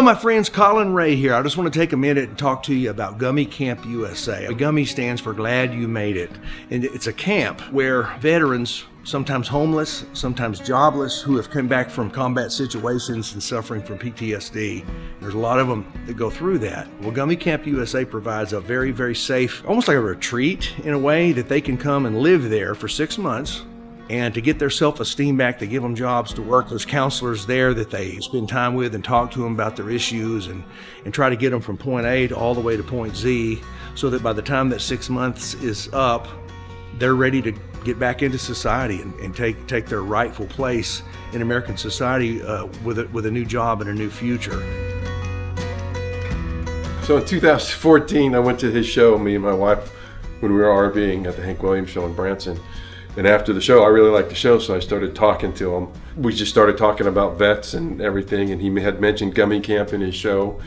my friends, Colin Ray here. I just want to take a minute and talk to you about GUMI Camp USA. GUMI stands for Glad You Made It. And it's a camp where veterans, sometimes homeless, sometimes jobless, who have come back from combat situations and suffering from PTSD. There's a lot of them that go through that. Well, GUMI Camp USA provides a very, very safe, almost like a retreat in a way, that they can come and live there for 6 months. And to get their self-esteem back, they give them jobs to work. There's counselors there that they spend time with and talk to them about their issues and try to get them from point A to all the way to point Z, so that by the time that 6 months is up, they're ready to get back into society and take their rightful place in American society with a new job and a new future. So in 2014, I went to his show, me and my wife, when we were RVing at the Hank Williams show in Branson. And after the show, I really liked the show, so I started talking to him. We just started talking about vets and everything, and he had mentioned GUMI Camp in his show.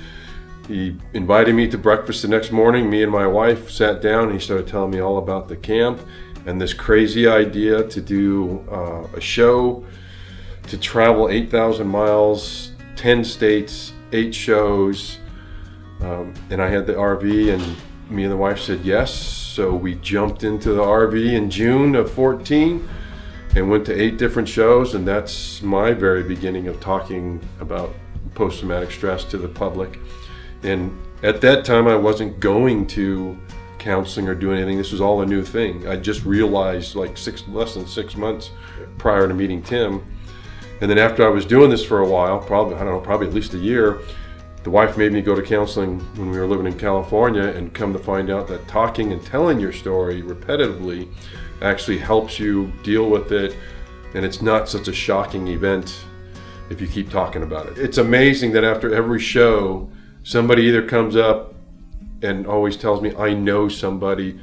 He invited me to breakfast the next morning. Me and my wife sat down, and he started telling me all about the camp and this crazy idea to do a show, to travel 8,000 miles, 10 states, 8 shows. And I had the RV, and me and the wife said yes. So we jumped into the RV in June of 14 and went to 8 different shows, and that's my very beginning of talking about post-traumatic stress to the public. And at that time, I wasn't going to counseling or doing anything. This was all a new thing. I just realized like less than 6 months prior to meeting Tim. And then after I was doing this for a while, probably at least a year, the wife made me go to counseling when we were living in California, and come to find out that talking and telling your story repetitively actually helps you deal with it, and it's not such a shocking event if you keep talking about it. It's amazing that after every show, somebody either comes up and always tells me, I know somebody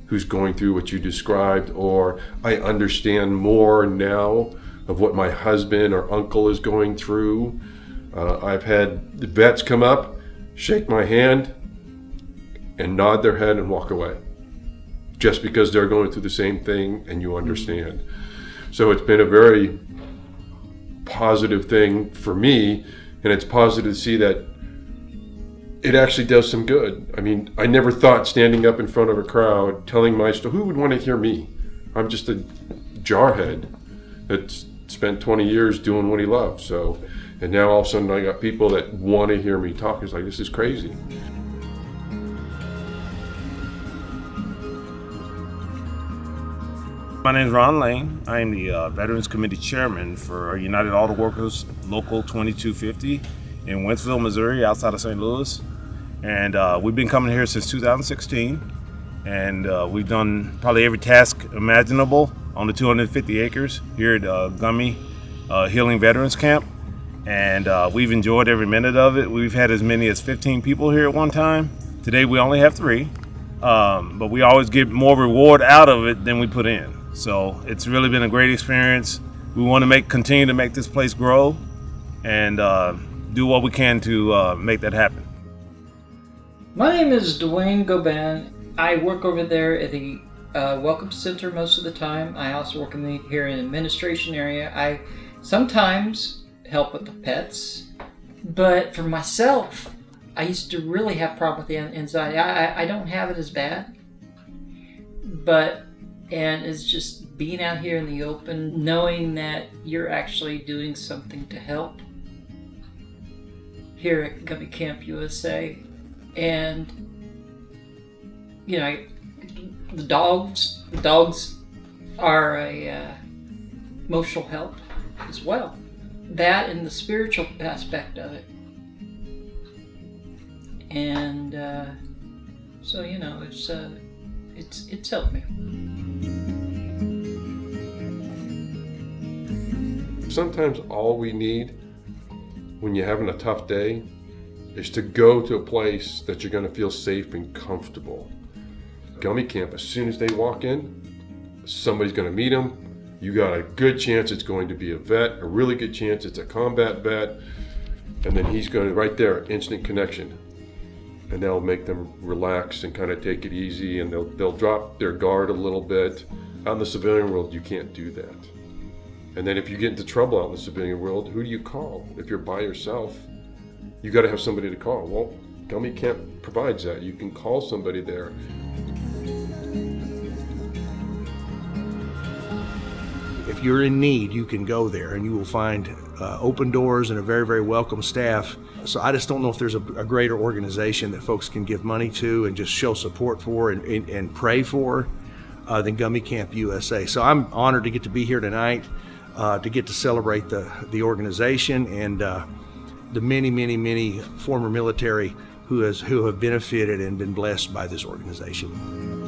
who's going through what you described, or I understand more now of what my husband or uncle is going through. I've had the vets come up, shake my hand, and nod their head and walk away, just because they're going through the same thing and you understand. So it's been a very positive thing for me, and it's positive to see that it actually does some good. I mean, I never thought standing up in front of a crowd telling my story, who would want to hear me? I'm just a jarhead that's spent 20 years doing what he loves. So, and now all of a sudden I got people that want to hear me talk. It's like, this is crazy. My name is Ron Lane. I am the Veterans Committee Chairman for United Auto Workers Local 2250 in Wentzville, Missouri, outside of St. Louis. And we've been coming here since 2016. And we've done probably every task imaginable on the 250 acres here at GUMI Healing Veterans Camp. And we've enjoyed every minute of it. We've had as many as 15 people here at one time. Today we only have 3, but we always get more reward out of it than we put in. So it's really been a great experience. We want to continue to make this place grow and do what we can to make that happen. My name is Dwayne Goban. I work over there at the Welcome Center most of the time. I also work here in the administration area. I sometimes help with the pets, but for myself, I used to really have problem with the anxiety. I don't have it as bad, and it's just being out here in the open, knowing that you're actually doing something to help here at GUMI Camp USA. And you know, the dogs are a emotional help as well. That and the spiritual aspect of it. And so, you know, it's helped me. Sometimes all we need when you're having a tough day is to go to a place that you're going to feel safe and comfortable. GUMI Camp, as soon as they walk in, somebody's going to meet them. You got a good chance it's going to be a vet, a really good chance it's a combat vet, and then he's going to, right there, instant connection. And that'll make them relax and kind of take it easy, and they'll drop their guard a little bit. Out in the civilian world, you can't do that. And then if you get into trouble out in the civilian world, who do you call? If you're by yourself, you got to have somebody to call. Well, GUMI Camp provides that. You can call somebody there. If you're in need, you can go there and you will find open doors and a very, very welcome staff. So I just don't know if there's a greater organization that folks can give money to and just show support for and pray for than GUMI Camp USA. So I'm honored to get to be here tonight, to get to celebrate the organization and the many, many, many former military who have benefited and been blessed by this organization.